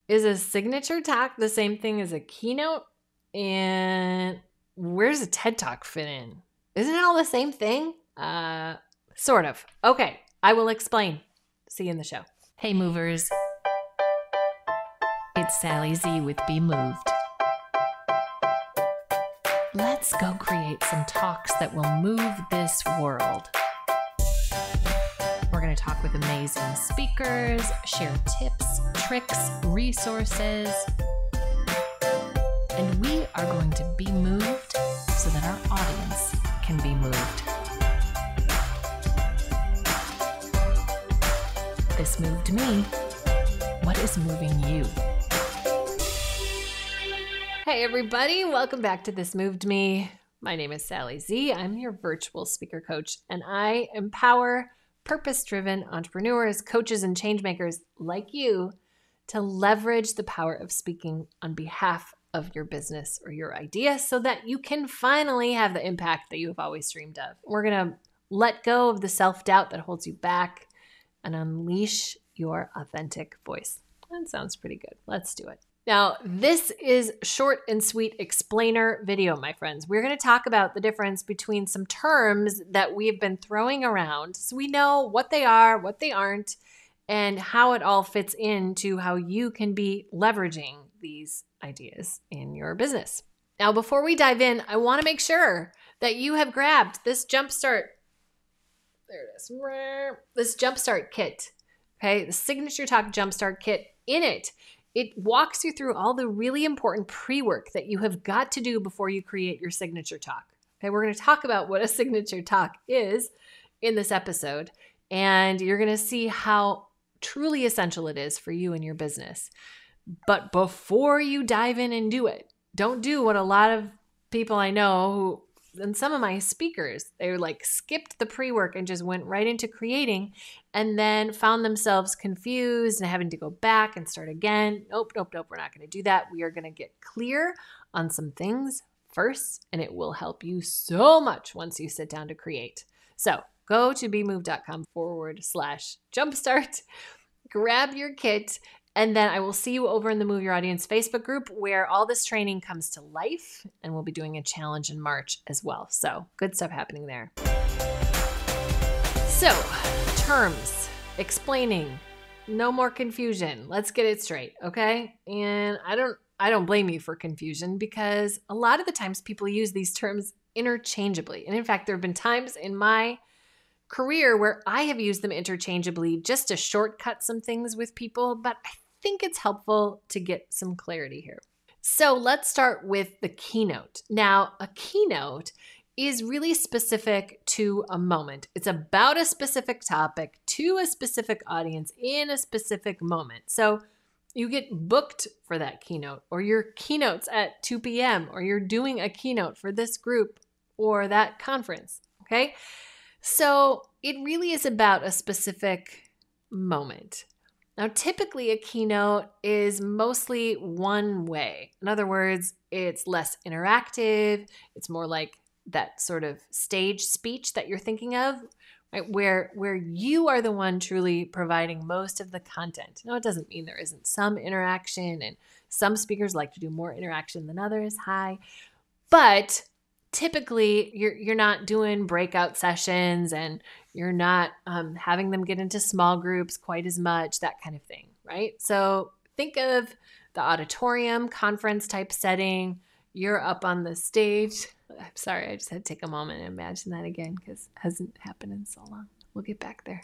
Is a signature talk the same thing as a keynote? And where's a TED Talk fit in? Isn't it all the same thing? Sort of. Okay, I will explain. See you in the show. Hey movers, it's Sally Z with Be Moved. Let's go create some talks that will move this world. We're going to talk with amazing speakers, share tips, tricks, resources, and we are going to be moved so that our audience can be moved. This moved me. What is moving you? Hey everybody, welcome back to This Moved Me. My name is Sally Z. I'm your virtual speaker coach, and I empower purpose-driven entrepreneurs, coaches, and changemakers like you to leverage the power of speaking on behalf of your business or your idea so that you can finally have the impact that you have always dreamed of. We're going to let go of the self-doubt that holds you back and unleash your authentic voice. That sounds pretty good. Let's do it. Now, this is short and sweet explainer video, my friends. We're going to talk about the difference between some terms that we have been throwing around so we know what they are, what they aren't, and how it all fits into how you can be leveraging these ideas in your business. Now, before we dive in, I want to make sure that you have grabbed this Jumpstart. There it is. This Jumpstart kit. Okay, the Signature Talk Jumpstart kit. In it, it walks you through all the really important pre-work that you have got to do before you create your signature talk. Okay, we're going to talk about what a signature talk is in this episode, and you're going to see how truly essential it is for you and your business. But before you dive in and do it, don't do what a lot of people I know who, and some of my speakers, they like skipped the pre-work and just went right into creating and then found themselves confused and having to go back and start again. Nope. We're not going to do that. We are going to get clear on some things first, and it will help you so much once you sit down to create. So go to bemoved.com/jumpstart, grab your kit, and then I will see you over in the Move Your Audience Facebook group where all this training comes to life, and we'll be doing a challenge in March as well. So good stuff happening there. So terms, explaining, no more confusion. Let's get it straight, okay? And I don't blame you for confusion because a lot of the times people use these terms interchangeably. And in fact, there have been times in my career where I have used them interchangeably just to shortcut some things with people, but I think it's helpful to get some clarity here. So let's start with the keynote. Now, a keynote is really specific to a moment. It's about a specific topic to a specific audience in a specific moment. So you get booked for that keynote, or your keynote's at 2 p.m., or you're doing a keynote for this group or that conference, okay? So it really is about a specific moment. Now, typically a keynote is mostly one way. In other words, it's less interactive. It's more like that sort of stage speech that you're thinking of, right? Where you are the one truly providing most of the content. Now, it doesn't mean there isn't some interaction, and some speakers like to do more interaction than others. But typically, you're not doing breakout sessions, and you're not having them get into small groups quite as much, that kind of thing, right? So think of the auditorium, conference type setting. You're up on the stage. I'm sorry, I just had to take a moment and imagine that again because it hasn't happened in so long. We'll get back there.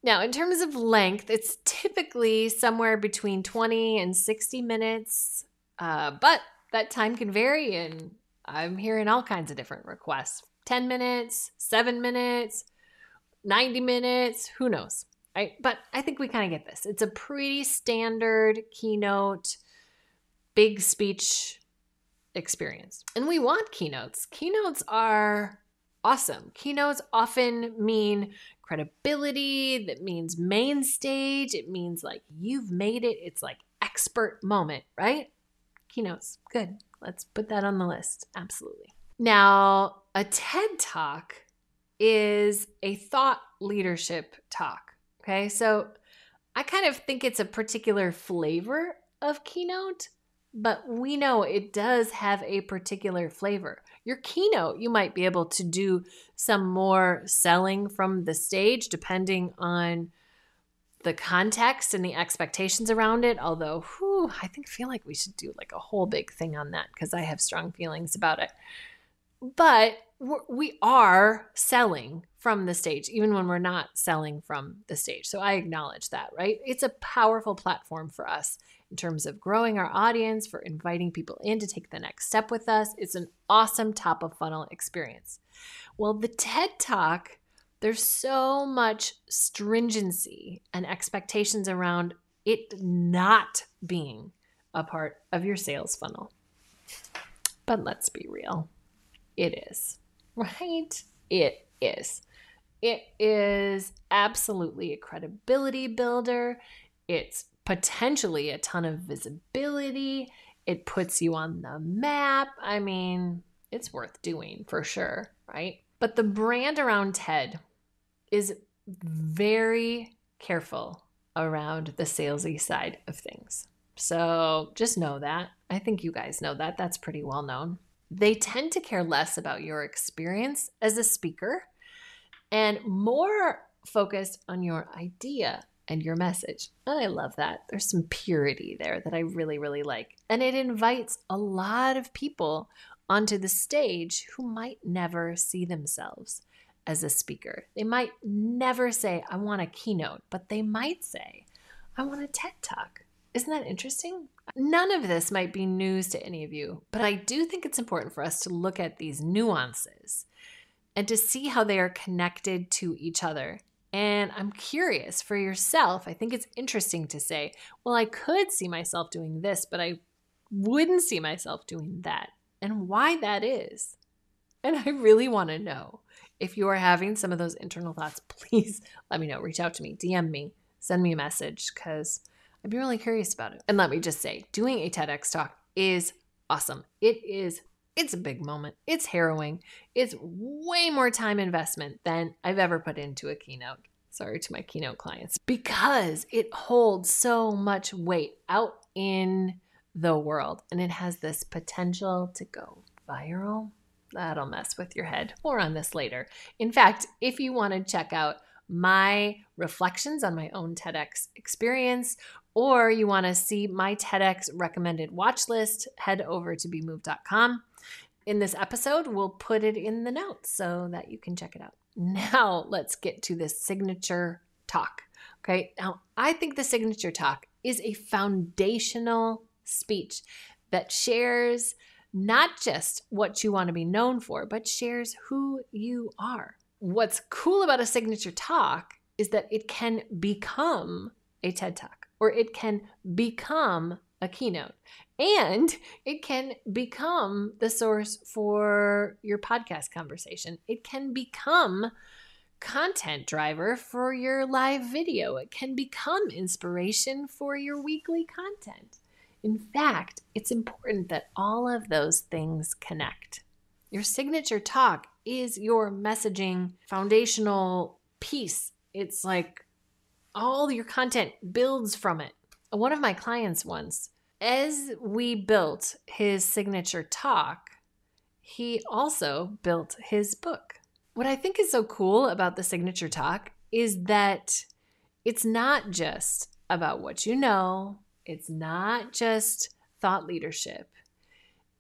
Now, in terms of length, it's typically somewhere between 20 and 60 minutes, but that time can vary, and I'm hearing all kinds of different requests. 10 minutes, 7 minutes, 90 minutes, who knows, right? But I think we kind of get this. It's a pretty standard keynote, big speech experience. And we want keynotes. Keynotes are awesome. Keynotes often mean credibility. That means main stage. It means like you've made it. It's like expert moment, right? Keynotes, good. Let's put that on the list. Absolutely. Now, a TED Talk is a thought leadership talk. Okay, so I kind of think it's a particular flavor of Keynote, but we know it does have a particular flavor. Your Keynote, you might be able to do some more selling from the stage depending on the context and the expectations around it. Although, feel like we should do like a whole big thing on that because I have strong feelings about it. But we are selling from the stage, even when we're not selling from the stage. So I acknowledge that, right? It's a powerful platform for us in terms of growing our audience, for inviting people in to take the next step with us. It's an awesome top of funnel experience. Well, the TED Talk, there's so much stringency and expectations around it not being a part of your sales funnel. But let's be real. It is, right? It is. It is absolutely a credibility builder. It's potentially a ton of visibility. It puts you on the map. I mean, it's worth doing for sure, right? But the brand around TED is very careful around the salesy side of things. So just know that. I think you guys know that. That's pretty well known. They tend to care less about your experience as a speaker and more focused on your idea and your message. And I love that. There's some purity there that I really, really like. And it invites a lot of people onto the stage who might never see themselves as a speaker. They might never say, I want a keynote, but they might say, I want a TED Talk. Isn't that interesting? None of this might be news to any of you, but I do think it's important for us to look at these nuances and to see how they are connected to each other. And I'm curious for yourself. I think it's interesting to say, well, I could see myself doing this, but I wouldn't see myself doing that, and why that is. And I really want to know. If you are having some of those internal thoughts, please let me know. Reach out to me, DM me, send me a message, because I'd be really curious about it. And let me just say, doing a TEDx talk is awesome. It's a big moment. It's harrowing. It's way more time investment than I've ever put into a keynote. Sorry to my keynote clients, because it holds so much weight out in the world, and it has this potential to go viral. That'll mess with your head. More on this later. In fact, if you want to check out my reflections on my own TEDx experience, or you want to see my TEDx recommended watch list, head over to bemoved.com. In this episode, we'll put it in the notes so that you can check it out. Now, let's get to the signature talk. Okay. Now, I think the signature talk is a foundational speech that shares not just what you want to be known for, but shares who you are. What's cool about a signature talk is that it can become a TED Talk, or it can become a keynote, and it can become the source for your podcast conversation. It can become content driver for your live video. It can become inspiration for your weekly content. In fact, it's important that all of those things connect. Your signature talk is your messaging foundational piece. It's like all your content builds from it. One of my clients once, as we built his signature talk, he also built his book. What I think is so cool about the signature talk is that it's not just about what you know. It's not just thought leadership.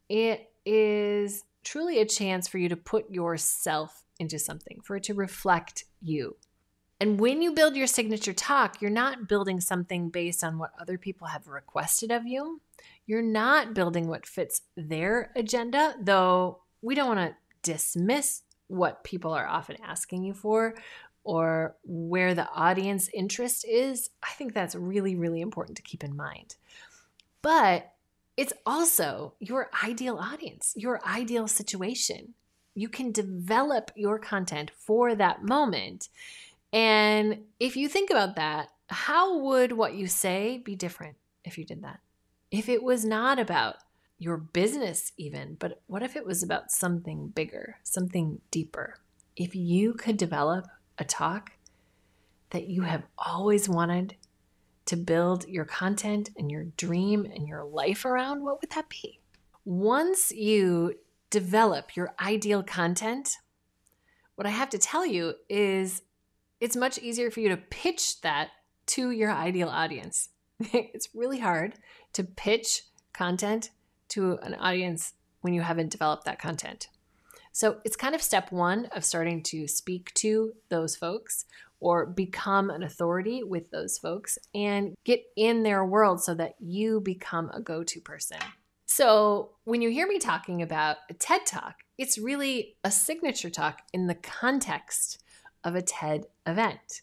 It is truly a chance for you to put yourself into something, for it to reflect you. And when you build your signature talk, you're not building something based on what other people have requested of you. You're not building what fits their agenda, though we don't want to dismiss what people are often asking you for or where the audience interest is. I think that's really, really important to keep in mind. But it's also your ideal audience, your ideal situation. You can develop your content for that moment. And if you think about that, how would what you say be different if you did that? If it was not about your business even, but what if it was about something bigger, something deeper? If you could develop a talk that you have always wanted to build your content and your dream and your life around, what would that be? Once you develop your ideal content, what I have to tell you is it's much easier for you to pitch that to your ideal audience. It's really hard to pitch content to an audience when you haven't developed that content. So it's kind of step one of starting to speak to those folks or become an authority with those folks and get in their world so that you become a go-to person. So when you hear me talking about a TED Talk, it's really a signature talk in the context of a TED event.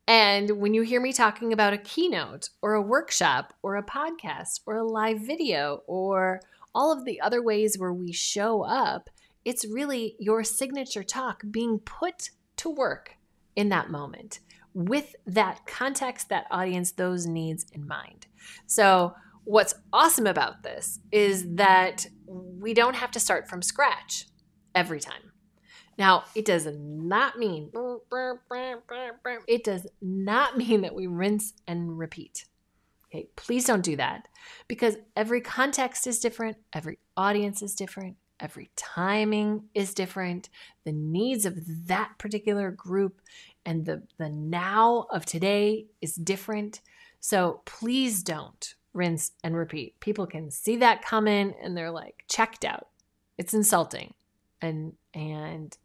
And when you hear me talking about a keynote or a workshop or a podcast or a live video or all of the other ways where we show up, it's really your signature talk being put to work in that moment with that context, that audience, those needs in mind. So what's awesome about this is that we don't have to start from scratch every time. Now, it does not mean that we rinse and repeat. Okay, please don't do that because every context is different, every audience is different, every timing is different. The needs of that particular group and the now of today is different. So please don't rinse and repeat. People can see that coming and they're like checked out. It's insulting and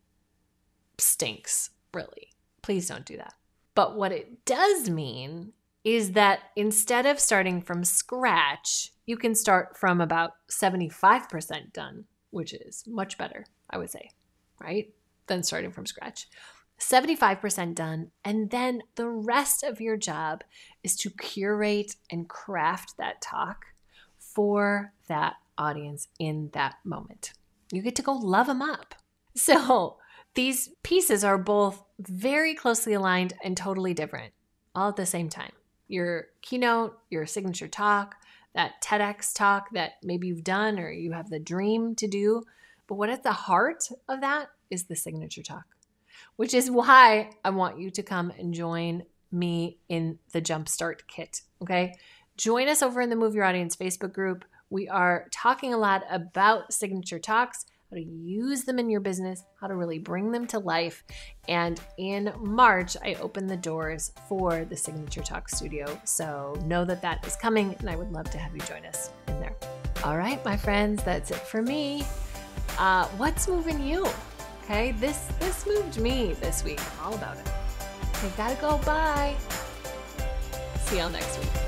stinks, really. Please don't do that. But what it does mean is that instead of starting from scratch, you can start from about 75% done, which is much better, I would say, right? Than starting from scratch. 75% done, and then the rest of your job is to curate and craft that talk for that audience in that moment. You get to go love them up. So these pieces are both very closely aligned and totally different, all at the same time. Your keynote, your signature talk, that TEDx talk that maybe you've done or you have the dream to do. But what at the heart of that is the signature talk, which is why I want you to come and join me in the Jumpstart Kit, okay? Join us over in the Move Your Audience Facebook group. We are talking a lot about signature talks, how to use them in your business, how to really bring them to life. And in March, I open the doors for the Signature Talk Studio. So know that that is coming, and I would love to have you join us in there. All right, my friends, that's it for me. What's moving you? Okay, this moved me this week. I'm all about it. Okay, gotta go. Bye. See y'all next week.